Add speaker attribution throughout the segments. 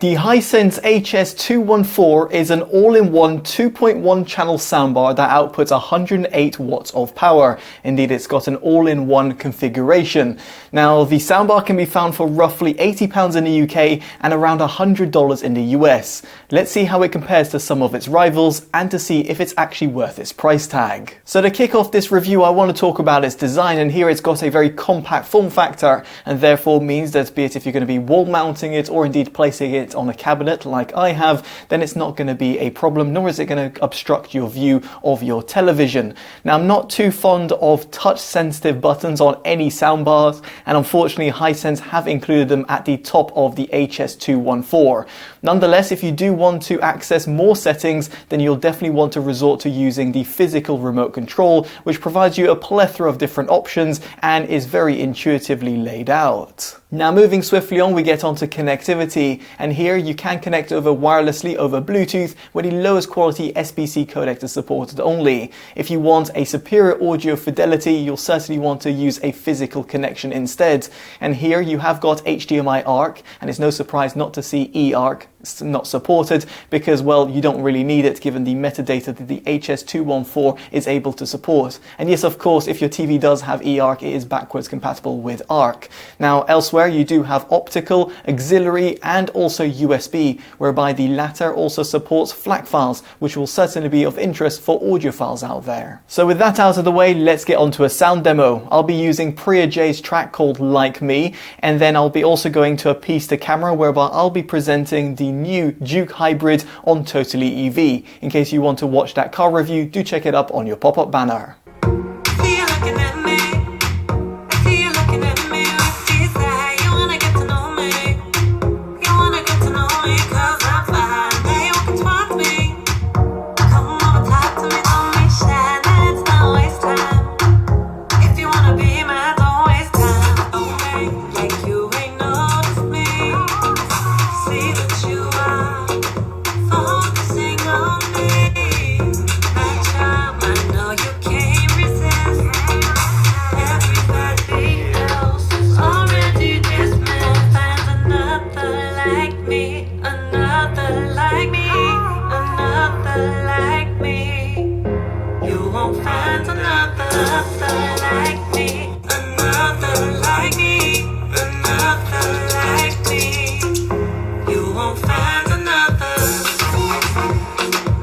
Speaker 1: The Hisense HS214 is an all-in-one 2.1 channel soundbar that outputs 108 watts of power. Indeed, it's got an all-in-one configuration. Now, the soundbar can be found for roughly £80 in the UK and around $100 in the US. Let's see how it compares to some of its rivals and to see if it's actually worth its price tag. So to kick off this review, I want to talk about its design, and here it's got a very compact form factor, and therefore means that be it if you're going to be wall mounting it or indeed placing it on a cabinet like I have, then it's not going to be a problem, nor is it going to obstruct your view of your television. Now, I'm not too fond of touch sensitive buttons on any soundbars, and unfortunately Hisense have included them at the top of the HS214. Nonetheless, if you do want to access more settings, then you'll definitely want to resort to using the physical remote control, which provides you a plethora of different options and is very intuitively laid out. Now, moving swiftly on, we get onto connectivity, and here you can connect over wirelessly over Bluetooth, where the lowest quality SBC codec is supported only. If you want a superior audio fidelity, you'll certainly want to use a physical connection instead. And here you have got HDMI ARC, and it's no surprise not to see eARC not supported because, well, you don't really need it given the metadata that the HS214 is able to support. And yes, of course, if your TV does have eARC, it is backwards compatible with ARC. Now, elsewhere you do have optical, auxiliary and also USB, whereby the latter also supports FLAC files, which will certainly be of interest for audiophiles out there. So with that out of the way, let's get onto a sound demo. I'll be using Priya J's track called Like Me, and then I'll be also going to a piece to camera whereby I'll be presenting the new Duke Hybrid on Totally EV. In case you want to watch that car review, do check it up on your pop-up banner.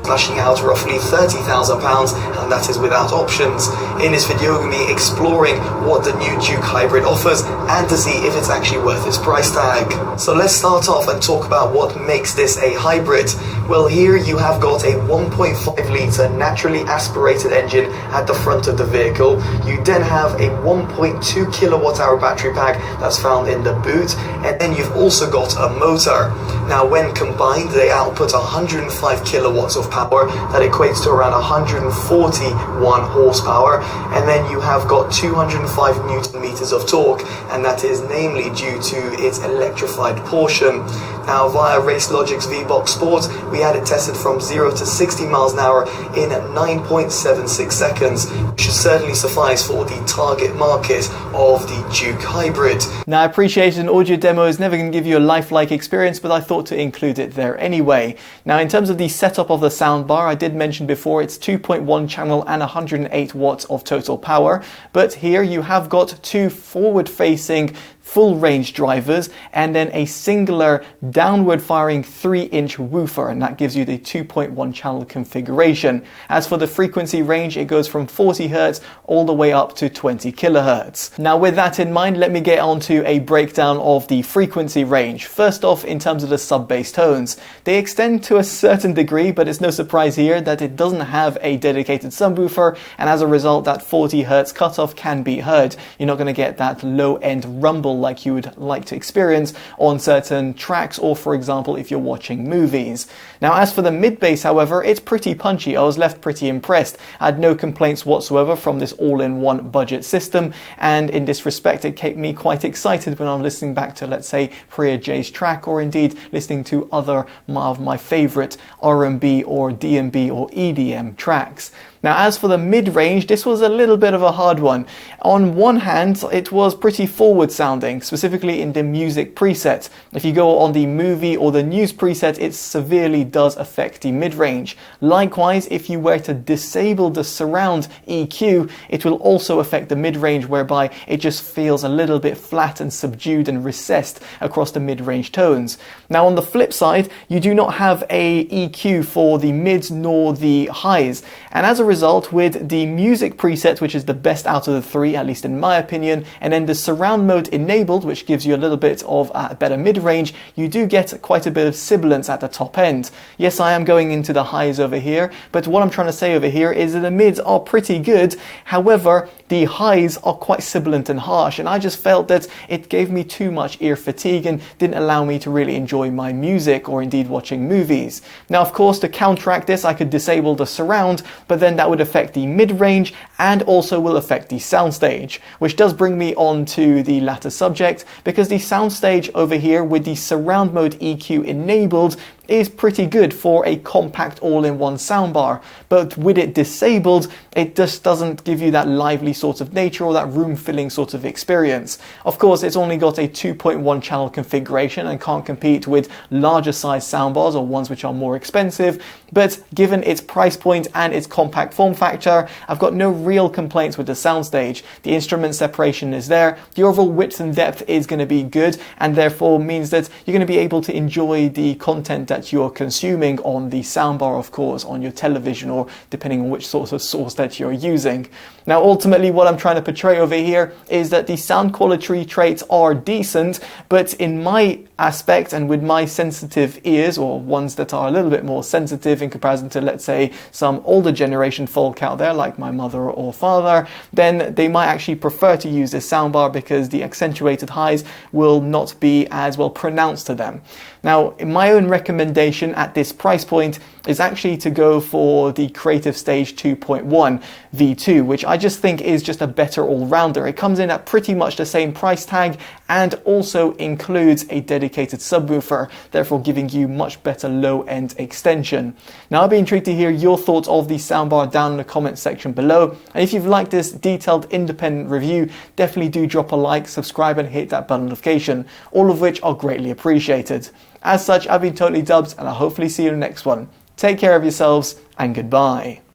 Speaker 1: Flashing out roughly £30,000, and that is without options. In this video, we're going to be exploring what the new Duke Hybrid offers and to see if it's actually worth its price tag. So let's start off and talk about what makes this a hybrid. Well, here you have got a 1.5 litre naturally aspirated engine at the front of the vehicle. You then have a 1.2 kilowatt hour battery pack that's found in the boot, and then you've also got a motor. Now, when combined, they output 105 kilowatts of power. That equates to around 141 horsepower, and then you have got 205 newton meters of torque, and that is namely due to its electrified portion. Now, via RaceLogic's VBox Sport, we had it tested from 0 to 60 miles an hour in 9.76 seconds, which should certainly suffice for the target market of the Duke Hybrid. Now, I appreciate an audio demo is never going to give you a lifelike experience, but I thought to include it there anyway. Now, in terms of the setup of the soundbar, I did mention before it's 2.1 channel and 108 watts of total power, but here you have got two forward-facing full range drivers and then a singular downward firing 3-inch woofer, and that gives you the 2.1 channel configuration. As for the frequency range, it goes from 40 Hz all the way up to 20 kilohertz. Now, with that in mind, let me get on to a breakdown of the frequency range. First off, in terms of the sub-bass tones, they extend to a certain degree, but it's no surprise here that it doesn't have a dedicated subwoofer, and as a result that 40 Hz cutoff can be heard. You're not going to get that low-end rumble like you would like to experience on certain tracks, or for example if you're watching movies. Now, as for the mid-bass, however, it's pretty punchy. I was left pretty impressed. I had no complaints whatsoever from this all-in-one budget system, and in this respect it kept me quite excited when I'm listening back to, let's say, Priya J's track, or indeed listening to other of my favorite R&B or D&B or EDM tracks.
Speaker 2: Now, as for the mid-range, this was a little bit of a hard one. On one hand, it was pretty forward sounding, specifically in the music preset. If you go on the movie or the news preset, it severely does affect the mid-range. Likewise, if you were to disable the surround EQ, it will also affect the mid-range, whereby it just feels a little bit flat and subdued and recessed across the mid-range tones. Now, on the flip side, you do not have a EQ for the mids nor the highs, and as a result, with the music preset, which is the best out of the three, at least in my opinion, and then the surround mode enabled, which gives you a little bit of a better mid-range, you do get quite a bit of sibilance at the top end. Yes, I am going into the highs over here, but what I'm trying to say over here is that the mids are pretty good. However, the highs are quite sibilant and harsh, and I just felt that it gave me too much ear fatigue and didn't allow me to really enjoy my music or indeed watching movies. Now, of course, to counteract this, I could disable the surround, but then that would affect the mid-range and also will affect the soundstage, which does bring me on to the latter subject, because the soundstage over here with the surround mode EQ enabled is pretty good for a compact all-in-one soundbar, but with it disabled, it just doesn't give you that lively sort of nature or that room-filling sort of experience. Of course, it's only got a 2.1 channel configuration and can't compete with larger size soundbars or ones which are more expensive, but given its price point and its compact form factor, I've got no real complaints with the soundstage. The instrument separation is there, the overall width and depth is going to be good, and therefore means that you're going to be able to enjoy the content that you're consuming on the soundbar, of course, on your television, or depending on which sort of source that you're using. Now, ultimately, what I'm trying to portray over here is that the sound quality traits are decent, but in my aspect and with my sensitive ears, or ones that are a little bit more sensitive in comparison to, let's say, some older generation folk out there like my mother or father, then they might actually prefer to use this soundbar because the accentuated highs will not be as well pronounced to them. Now, in my own recommendation at this price point is actually to go for the Creative Stage 2.1 V2, which I just think is just a better all-rounder. It comes in at pretty much the same price tag and also includes a dedicated subwoofer, therefore giving you much better low-end extension. Now, I'd be intrigued to hear your thoughts of the soundbar down in the comment section below. And if you've liked this detailed independent review, definitely do drop a like, subscribe and hit that bell notification, all of which are greatly appreciated. As such, I've been Totally Dubbed, and I'll hopefully see you in the next one. Take care of yourselves, and goodbye.